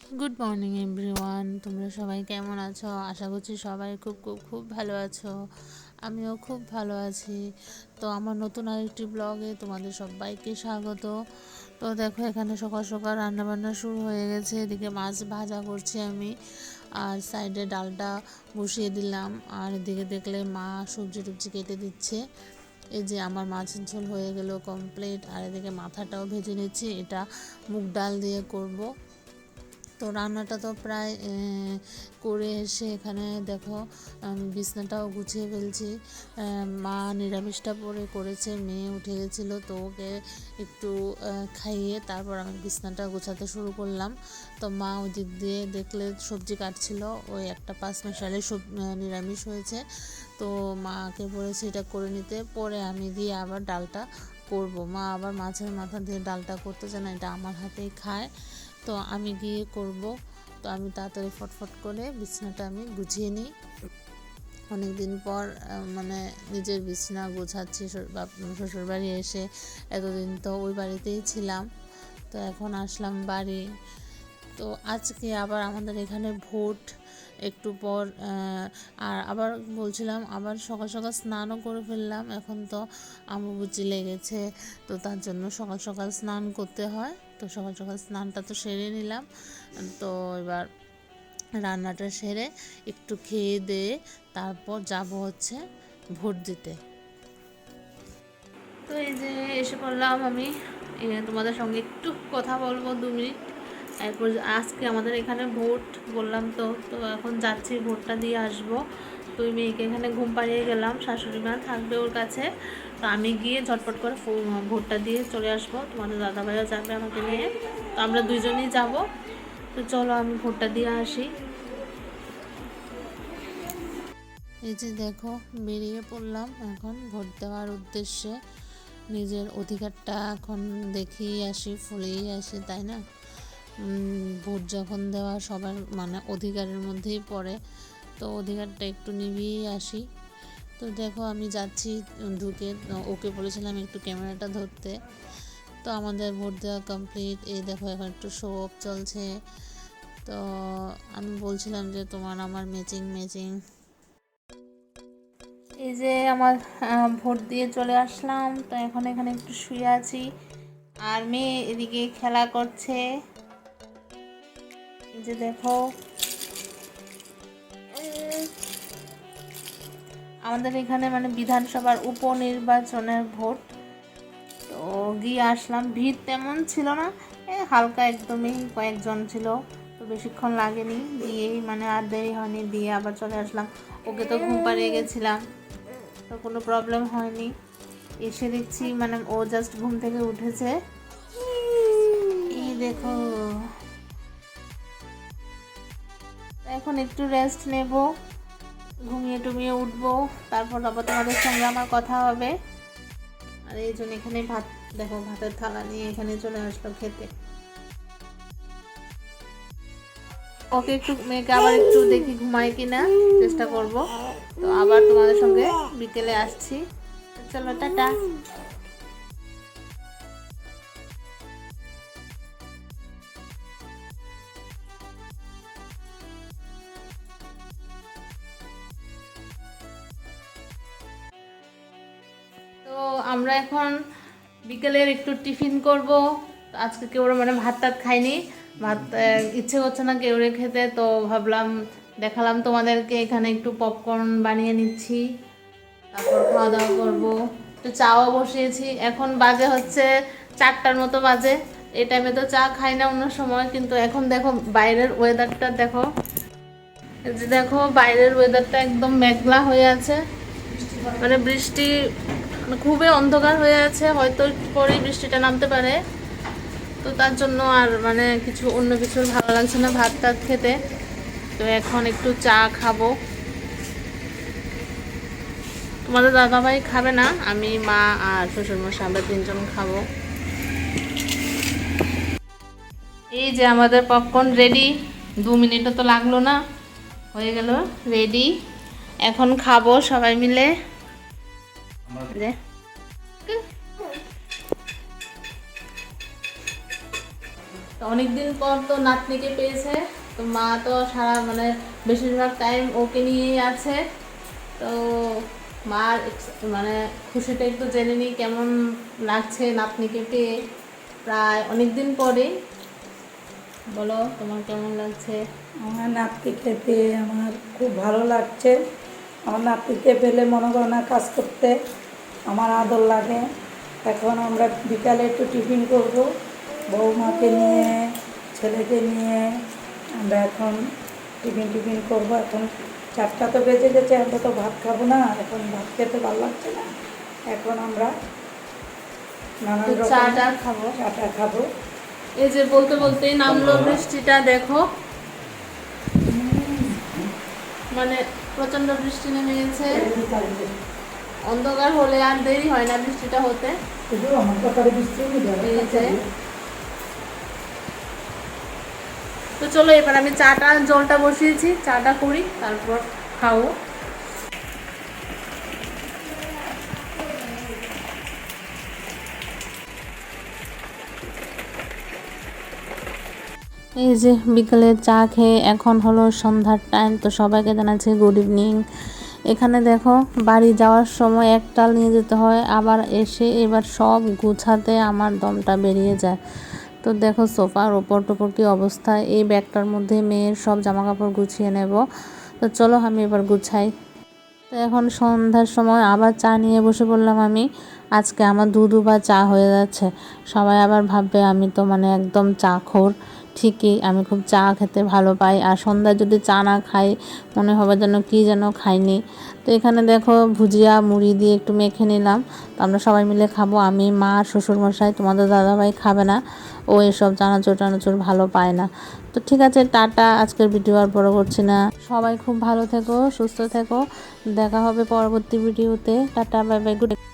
Good morning everyone, তোমরা সবাই কেমন আছো? আশা করছি সবাই খুব খুব খুব ভালো আছো। আমিও খুব ভালো আছি। তো আমার নতুন আরেকটি ব্লগে তোমাদের সবাইকে স্বাগত। তো দেখো, এখানে সকাল সকাল রান্নাবান্না শুরু হয়ে গেছে। এদিকে মাছ ভাজা করছি আমি, আর সাইডে ডালটা বসিয়ে দিলাম। আর এদিকে দেখলে মা সবজি টবজি কেটে দিচ্ছে। এই যে আমার মাছের ঝোল হয়ে গেল কমপ্লিট। আর এদিকে মাথাটাও ভেজে নিচ্ছি, এটা মুগ ডাল দিয়ে করব। তো রান্নাটা তো প্রায় করে এসে এখানে দেখো আমি বিছনাটাও গুছিয়ে ফেলছি। মা নিরামিষটা পরে করেছে, মেয়ে উঠে গেছিলো, তো ওকে একটু খাইয়ে তারপর আমি বিছনাটা গোছাতে শুরু করলাম। তো মা ওই দিক দিয়ে দেখলে সবজি কাটছিল, ওই একটা পাঁচ মিশালি নিরামিষ হয়েছে। তো মাকে বলেছি এটা করে নিতে, পরে আমি দিয়ে আবার ডালটা করব। মা আবার মাছের মাথা দিয়ে ডালটা করতে চায় না, এটা আমার হাতেই খায়, তো আমি গিয়ে করব। তো আমি তাড়াতাড়ি ফটফট করে বিছানাটা আমি গুছিয়ে নিই। অনেক দিন পর মানে নিজের বিছানা গোছাচ্ছি। শ্বশুরবাড়ি এসে এতদিন তো ওই বাড়িতেই ছিলাম, তো এখন আসলাম বাড়ি। তো আজকে আবার আমাদের এখানে ভোট, একটু পর আর আবার বলছিলাম, আবার সকাল সকাল স্নানও করে ফেললাম। এখন তো অমাবস্যা লেগেছে, তো তার জন্য সকাল সকাল স্নান করতে হয়। তো সকাল সকাল স্নানটা তো সেরে নিলাম। তো এবার রান্নাটা সেরে একটু খেয়ে দিয়ে তারপর যাব হচ্ছে ভোট দিতে। তো এই যে এসে পড়লাম আমি, তোমাদের সঙ্গে একটু কথা বলবো 2 মিনিট। এরপর আজকে আমাদের এখানে ভোট, বললাম তো তো এখন যাচ্ছি ভোটটা দিয়ে আসবো। তো ওই মেয়েকে এখানে ঘুম পাড়িয়ে গেলাম, শাশুড়ি মা থাকবে ওর কাছে। তো আমি গিয়ে ঝটপট করে ভোটটা দিয়ে চলে আসবো। তোমাদের দাদাভাইও যাবে আমাকে নিয়ে, তো আমরা দুজনেই যাব। তো চলো আমি ভোটটা দিয়ে আসি। এই যে দেখো, বেরিয়ে পড়লাম এখন ভোট দেওয়ার উদ্দেশ্যে। নিজের অধিকারটা এখন দেখেই আসি, ফুলেই আসি, তাই না? ভোট যখন দেওয়া সবার মানে অধিকারের মধ্যেই পড়ে, তো অধিকারটা একটু নিভিয়েই আসি। তো দেখো আমি যাচ্ছি, ঢুকে ওকে বলেছিলাম একটু ক্যামেরাটা ধরতে। তো আমাদের ভোট দেওয়া কমপ্লিট। এই দেখো এখন একটু শো অফ চলছে। তো আমি বলছিলাম যে তোমার আমার ম্যাচিং ম্যাচিং। এই যে আমার ভোট দিয়ে চলে আসলাম। তো এখন এখানে একটু শুয়ে আছি, আর মেয়ে এদিকে খেলা করছে। এই যে দেখো, আমাদের এখানে মানে বিধানসভার উপনির্বাচনের ভোট। তো গিয়ে আসলাম, ভিড় তেমন ছিল না, হালকা একদমই কয়েকজন ছিল। তো বেশিক্ষণ লাগেনি, দিয়েই মানে আর দেরি হয়নি, দিয়ে আবার চলে আসলাম। ওকে তো ঘুম পাড়িয়ে গেছিলাম, তো কোনো প্রবলেম হয়নি। এসে দেখছি মানে ও জাস্ট ঘুম থেকে উঠেছে। এই দেখো, এখন একটু রেস্ট নেব, ঘুমিয়ে টুমিয়ে উঠবো, তারপর আবার তোমাদের সঙ্গে আমার কথা হবে। আর এই জন্য এখানে ভাত, দেখো ভাতের থালা নিয়ে এখানে চলে আসলো খেতে। ওকে একটু, মেয়েকে আবার একটু দেখি ঘুমায় কিনা, চেষ্টা করব। তো আবার তোমাদের সঙ্গে বিকেলে আসছি। চলো টাটা। তো আমরা এখন বিকেলের একটু টিফিন করব। আজকে কেউ মানে ভাত টাত খাইনি, ভাত ইচ্ছে করছে না কেউরে খেতে, তো ভাবলাম দেখালাম তোমাদেরকে, এখানে একটু পপকর্ন বানিয়ে নিচ্ছি, তারপর খাওয়া দাওয়া করবো। একটু চাও বসিয়েছি, এখন বাজে হচ্ছে 4টার মতো বাজে। এই টাইমে তো চা খাই না অন্য সময়, কিন্তু এখন দেখো বাইরের ওয়েদারটা দেখো। এই যে দেখো বাইরের ওয়েদারটা একদম মেঘলা হয়ে আছে, মানে বৃষ্টি, মানে খুবই অন্ধকার হয়ে আছে, হয়তো একটু পরেই বৃষ্টিটা নামতে পারে। তো তার জন্য আর মানে কিছু অন্য কিছু ভালো লাগছে না ভাত টাত খেতে। তো এখন একটু চা খাবো। তোমাদের দাদাভাই খাবে না, আমি, মা আর শ্বশুরমশাই আমরা 3জন খাবো। এই যে আমাদের পপকর্ন রেডি, 2 মিনিটও তো লাগলো না, হয়ে গেল রেডি। এখন খাবো সবাই মিলে। তো অনেকদিন পর তো নাতনিকে পেয়েছে, তো মা তো সারা মানে বেশিরভাগ টাইম ওকে নিয়েই আছে। তো মার মানে খুশিটা একটু জেনে নিই, কেমন লাগছে নাতনিকে পেয়ে প্রায় অনেক দিন পরে। বলো তোমার কেমন লাগছে? আমার নাতিকে পেয়ে আমার খুব ভালো লাগছে। আমার নাতিকে পেলে মনে করো না কাজ করতে আমার আদর লাগে। এখন আমরা বিকালে একটু টিফিন করব, বৌমাকে নিয়ে ছেলেকে নিয়ে আমরা এখন টিফিন করব। এখন 4টা তো বেজে গেছে, আমরা তো ভাত খাবো না, এখন ভাত খেতে ভালো লাগছে না। এখন আমরা নানান রকম চাটা খাবো। চাটা খাবো। এই যে বলতে বলতেই নামলো বৃষ্টিটা, দেখো মানে প্রচন্ড বৃষ্টি নেমে গেছে। অন্ধকার হলে আর দেরি হয় না বৃষ্টিটা হতে। এই যে তো চলো এবার আমি চাটা জলটা বসিয়েছি, চাটা করি তারপর খাবো। এই যে বিকেলে চা খেয়ে এখন হলো সন্ধ্যার টাইম, তো সবাইকে জানাচ্ছি গুড ইভিনিং। এখানে দেখো বাড়ি যাওয়ার সময় একটাল নিয়ে যেতে হয়, আবার এসে এবার সব গুছাতে আমার দমটা বেরিয়ে যায়। তো দেখো সোফার ওপর টোপর কী অবস্থা, এই ব্যাগটার মধ্যে মেয়ের সব জামা কাপড় গুছিয়ে নেব। তো চলো আমি এবার গুছাই। তো এখন সন্ধ্যার সময় আবার চা নিয়ে বসে পড়লাম আমি। আজকে আমার দুবার চা হয়ে যাচ্ছে। সবাই আবার ভাববে আমি তো মানে একদম চা খোর। ঠিকই, আমি খুব চা খেতে ভালো পাই, আর সন্ধ্যায় যদি চা না খাই মনে হবে যেন কি যেন খাইনি। তো এখানে দেখো ভুজিয়া মুড়ি দিয়ে একটু মেখে নিলাম, তো আমরা সবাই মিলে খাবো। আমি, মা, শ্বশুরমশাই, তোমাদের দাদাভাই খাবে না, ও এসব চানাচুর টানাচুর ভালো পায় না। তো ঠিক আছে, টাটা, আজকের ভিডিও আর বড় করছি না। সবাই খুব ভালো থেকো, সুস্থ থেকো, দেখা হবে পরবর্তী ভিডিওতে। Tata, bye bye, good.